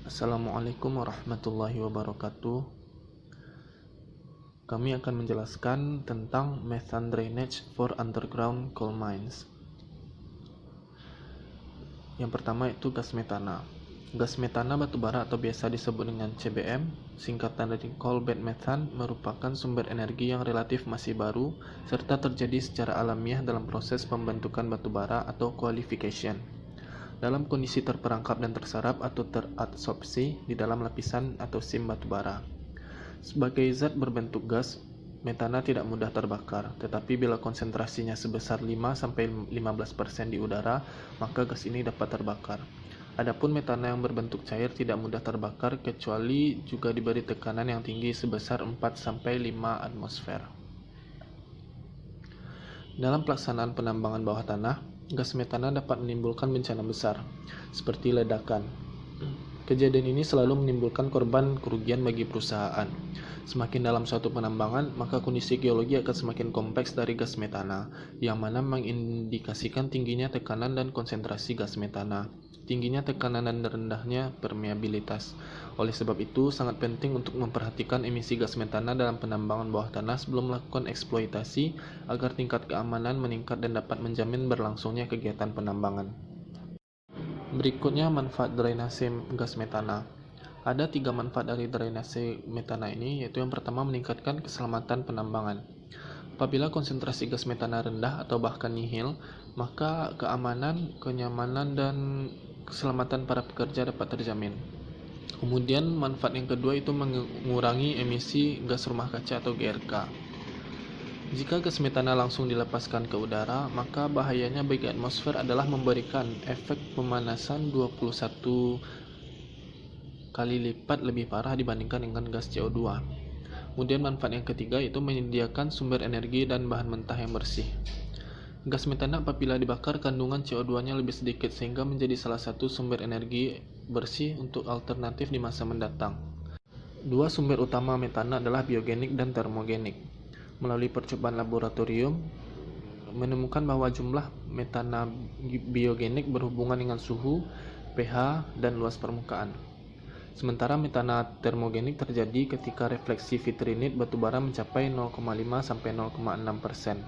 Assalamualaikum warahmatullahi wabarakatuh. Kami akan menjelaskan tentang methane drainage for underground coal mines. Yang pertama itu gas metana. Gas metana batubara atau biasa disebut dengan CBM, singkatan dari coal bed methane, merupakan sumber energi yang relatif masih baru serta terjadi secara alamiah dalam proses pembentukan batubara atau qualification. Dalam kondisi terperangkap dan terserap atau teradsorpsi di dalam lapisan atau sim batubara. Sebagai zat berbentuk gas, metana tidak mudah terbakar, tetapi bila konsentrasinya sebesar 5-15% di udara, maka gas ini dapat terbakar. Adapun metana yang berbentuk cair tidak mudah terbakar kecuali juga diberi tekanan yang tinggi sebesar 4-5 atmosfer. Dalam pelaksanaan penambangan bawah tanah, gas metana dapat menimbulkan bencana besar, seperti ledakan. Kejadian ini selalu menimbulkan korban kerugian bagi perusahaan. Semakin dalam suatu penambangan, maka kondisi geologi akan semakin kompleks dari gas metana, yang mana mengindikasikan tingginya tekanan dan konsentrasi gas metana, tingginya tekanan dan rendahnya permeabilitas. Oleh sebab itu, sangat penting untuk memperhatikan emisi gas metana dalam penambangan bawah tanah sebelum melakukan eksploitasi, agar tingkat keamanan meningkat dan dapat menjamin berlangsungnya kegiatan penambangan. Berikutnya manfaat drainase gas metana. Ada 3 manfaat dari drainase metana ini, yaitu yang pertama meningkatkan keselamatan penambangan. Apabila konsentrasi gas metana rendah atau bahkan nihil, maka keamanan, kenyamanan, dan keselamatan para pekerja dapat terjamin. Kemudian manfaat yang kedua itu mengurangi emisi gas rumah kaca atau GRK. Jika gas metana langsung dilepaskan ke udara, maka bahayanya bagi atmosfer adalah memberikan efek pemanasan 21 kali lipat lebih parah dibandingkan dengan gas CO2. Kemudian manfaat yang ketiga itu menyediakan sumber energi dan bahan mentah yang bersih. Gas metana apabila dibakar kandungan CO2-nya lebih sedikit sehingga menjadi salah satu sumber energi bersih untuk alternatif di masa mendatang. Dua sumber utama metana adalah biogenik dan termogenik. Melalui percobaan laboratorium, menemukan bahwa jumlah metana biogenik berhubungan dengan suhu, pH, dan luas permukaan. Sementara metana termogenik terjadi ketika refleksi vitrinit batubara mencapai 0,5-0,6%,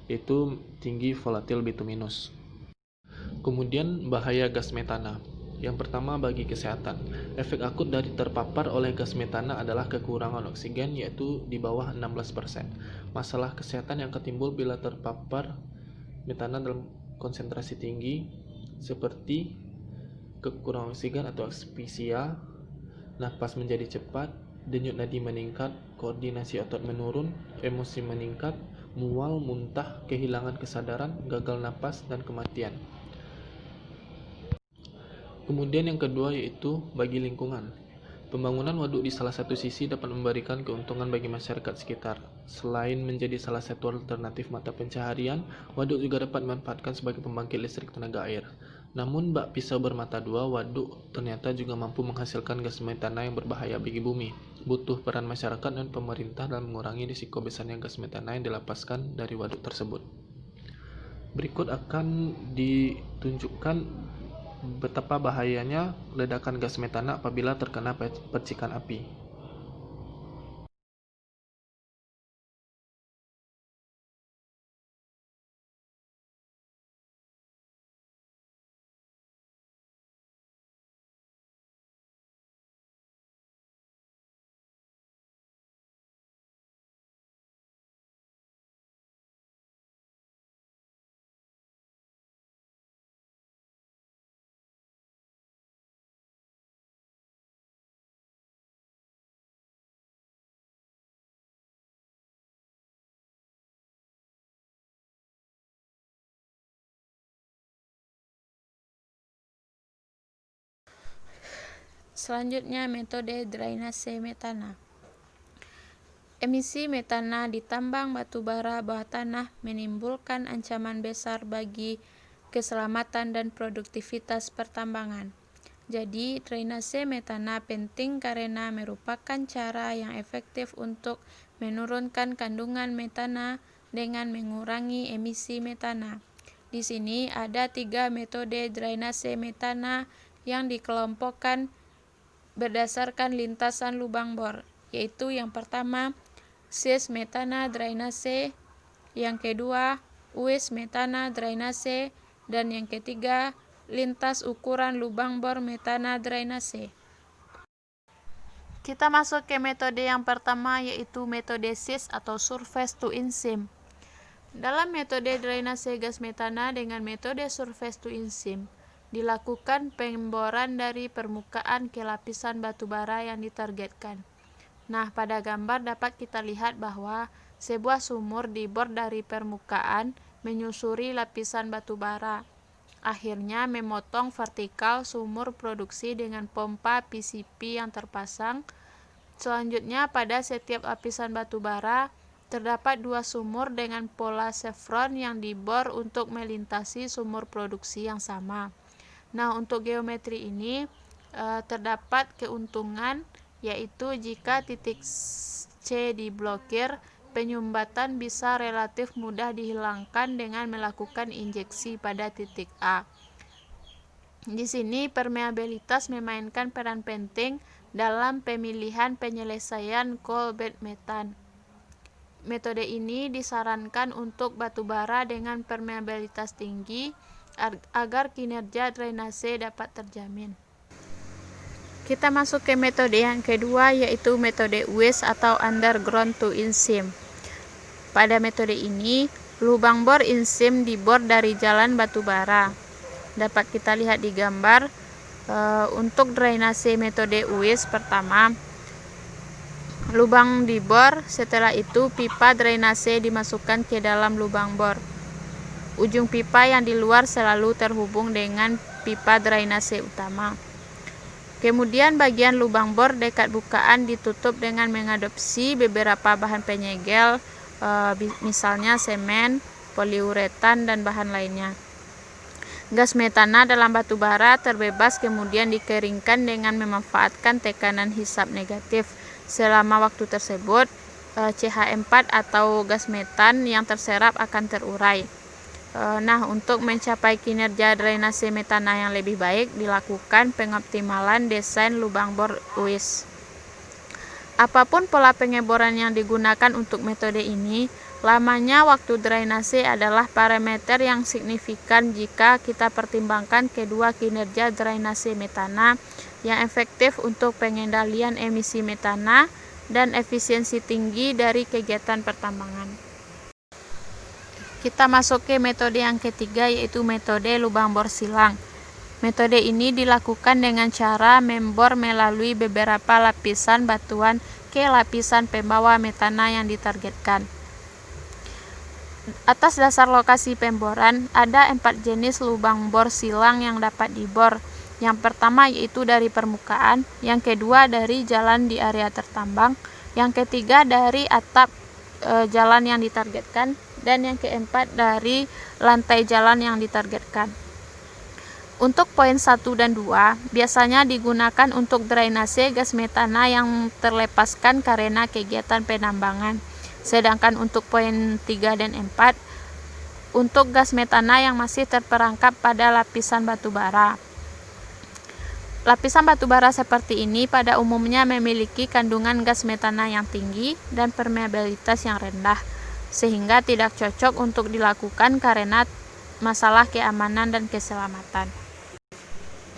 yaitu tinggi volatil bituminus. Kemudian bahaya gas metana. Yang pertama bagi kesehatan. Efek akut dari terpapar oleh gas metana adalah kekurangan oksigen, yaitu di bawah 16%. Masalah kesehatan yang ketimbul bila terpapar metana dalam konsentrasi tinggi seperti kekurangan oksigen atau asphyxia, napas menjadi cepat, denyut nadi meningkat, koordinasi otot menurun, emosi meningkat, mual, muntah, kehilangan kesadaran, gagal napas, dan kematian. Kemudian yang kedua yaitu bagi lingkungan. Pembangunan waduk di salah satu sisi dapat memberikan keuntungan bagi masyarakat sekitar. Selain menjadi salah satu alternatif mata pencaharian, waduk juga dapat dimanfaatkan sebagai pembangkit listrik tenaga air. Namun bak pisau bermata dua, waduk ternyata juga mampu menghasilkan gas metana yang berbahaya bagi bumi. Butuh peran masyarakat dan pemerintah dalam mengurangi risiko besarnya gas metana yang dilepaskan dari waduk tersebut. Berikut akan ditunjukkan betapa bahayanya ledakan gas metana apabila terkena percikan api. Selanjutnya, metode drainase metana. Emisi metana di tambang batubara bawah tanah menimbulkan ancaman besar bagi keselamatan dan produktivitas pertambangan. Jadi, drainase metana penting karena merupakan cara yang efektif untuk menurunkan kandungan metana dengan mengurangi emisi metana. Di sini ada 3 metode drainase metana yang dikelompokkan berdasarkan lintasan lubang bor, yaitu yang pertama cis-metana drainase, yang kedua uis-metana drainase, dan yang ketiga lintas ukuran lubang bor metana drainase. Kita masuk ke metode yang pertama, yaitu metode SIS atau surface to in-seam. Dalam metode drainase gas metana dengan metode surface to in-seam, dilakukan pemboran dari permukaan ke lapisan batu bara yang ditargetkan. Nah, pada gambar dapat kita lihat bahwa sebuah sumur dibor dari permukaan menyusuri lapisan batu bara. Akhirnya memotong vertikal sumur produksi dengan pompa PCP yang terpasang. Selanjutnya, pada setiap lapisan batu bara terdapat dua sumur dengan pola chevron yang dibor untuk melintasi sumur produksi yang sama. Nah, untuk geometri ini terdapat keuntungan, yaitu jika titik C diblokir, penyumbatan bisa relatif mudah dihilangkan dengan melakukan injeksi pada titik A. Di sini permeabilitas memainkan peran penting dalam pemilihan penyelesaian coal bed metan. Metode ini disarankan untuk batu bara dengan permeabilitas tinggi agar kinerja drainase dapat terjamin. Kita masuk ke metode yang kedua, yaitu metode UIS atau underground to in-seam. Pada metode ini, lubang bor in-seam dibor dari jalan batu bara. Dapat kita lihat di gambar. Untuk drainase metode UIS, pertama lubang dibor, setelah itu pipa drainase dimasukkan ke dalam lubang bor. Ujung pipa yang di luar selalu terhubung dengan pipa drainase utama. Kemudian bagian lubang bor dekat bukaan ditutup dengan mengadopsi beberapa bahan penyegel, misalnya semen, poliuretan, dan bahan lainnya. Gas metana dalam batu bara terbebas kemudian dikeringkan dengan memanfaatkan tekanan hisap negatif. Selama waktu tersebut, CH4 atau gas metan yang terserap akan terurai. Nah, untuk mencapai kinerja drainase metana yang lebih baik, dilakukan pengoptimalan desain lubang bor UIS. Apapun pola pengeboran yang digunakan untuk metode ini, lamanya waktu drainase adalah parameter yang signifikan jika kita pertimbangkan kedua kinerja drainase metana yang efektif untuk pengendalian emisi metana dan efisiensi tinggi dari kegiatan pertambangan. Kita masuk ke metode yang ketiga, yaitu metode lubang bor silang. Metode ini dilakukan dengan cara membor melalui beberapa lapisan batuan ke lapisan pembawa metana yang ditargetkan. Atas dasar lokasi pemboran, ada 4 jenis lubang bor silang yang dapat dibor. Yang pertama yaitu dari permukaan, yang kedua dari jalan di area tertambang, yang ketiga dari atap jalan yang ditargetkan, dan yang keempat dari lantai jalan yang ditargetkan. Untuk poin 1 dan 2 biasanya digunakan untuk drainase gas metana yang terlepaskan karena kegiatan penambangan. Sedangkan untuk poin 3 dan 4 untuk gas metana yang masih terperangkap pada lapisan batu bara. Lapisan batu bara seperti ini pada umumnya memiliki kandungan gas metana yang tinggi dan permeabilitas yang rendah, sehingga tidak cocok untuk dilakukan karena masalah keamanan dan keselamatan.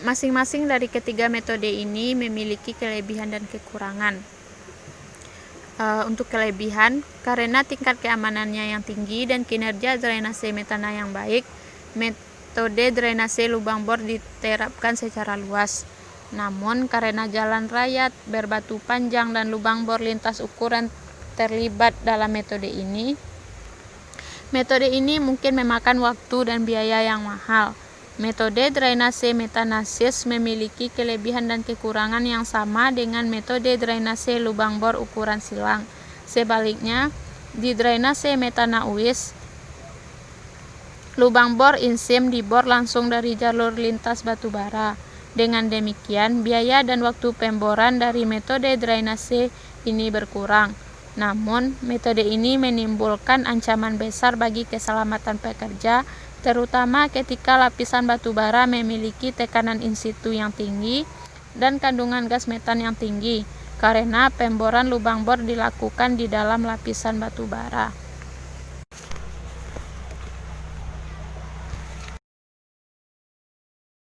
Masing-masing dari ketiga metode ini memiliki kelebihan dan kekurangan. Untuk kelebihan, karena tingkat keamanannya yang tinggi dan kinerja drainase metana yang baik, metode drainase lubang bor diterapkan secara luas. Namun, karena jalan raya berbatu panjang dan lubang bor lintas ukuran terlibat dalam metode ini mungkin memakan waktu dan biaya yang mahal. Metode drainase metana SIS memiliki kelebihan dan kekurangan yang sama dengan metode drainase lubang bor ukuran silang. Sebaliknya, di drainase metana UIS, lubang bor in-seam dibor langsung dari jalur lintas batu bara. Dengan demikian, biaya dan waktu pemboran dari metode drainase ini berkurang. Namun, metode ini menimbulkan ancaman besar bagi keselamatan pekerja, terutama ketika lapisan batu bara memiliki tekanan in situ yang tinggi dan kandungan gas metan yang tinggi, karena pemboran lubang bor dilakukan di dalam lapisan batu bara.